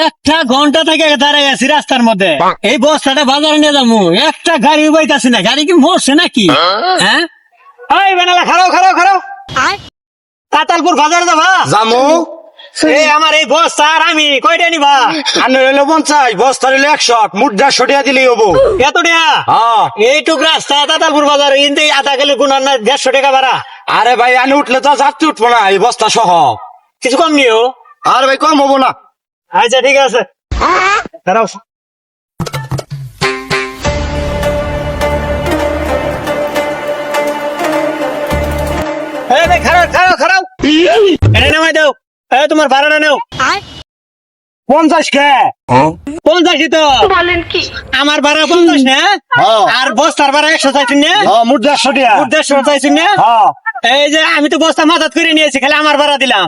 একটা ঘন্টা থেকে দাঁড়ায় আছি রাস্তার মধ্যে, এই বস্তাটা বাজারে নিয়ে যাবো, একটা গাড়ি উবাইতাছি না। গাড়ি কি মরছে নাকি? হ্যাঁ, এই বেনালা খারাও খারাও খারাও, তাতালপুর বাজারে যাবা? জামু এই আমার এই বস্তা আর আমি কয়টা নিবা? আনে হইলো 50, বস্তা হইলো 100, মুঠ 150 টাকা দিলেই হবো। এত টাকা? হ্যাঁ। এইটুক রাস্তা তাতালপুর বাজারে ইনতে আধা গেলে গুনার না 150 টাকা ভাড়া। আরে ভাই আনে উঠলে তো যাত্রী উঠবো না, এই বস্তা সহ। কিছু কম নিও। আরে ভাই কম হবো না। আচ্ছা ঠিক আছে, দাঁড়াও। এই ভাই খারাও খারাও খারাও, এটা নামাই দাও। এই তোমার ভাড়াটা নাও। 50 কে? 50 তো বলেন কি? আমার ভাড়া 50 না? হ্যাঁ। আর বস্তার ভাড়া 100 চাইছেন না? মুঠ 150 টাকা। 150 চাইছেন না? হ্যাঁ। এই যে আমি তো বস্তা মাথাত করে নিয়েছি, খালি আমার ভাড়া দিলাম।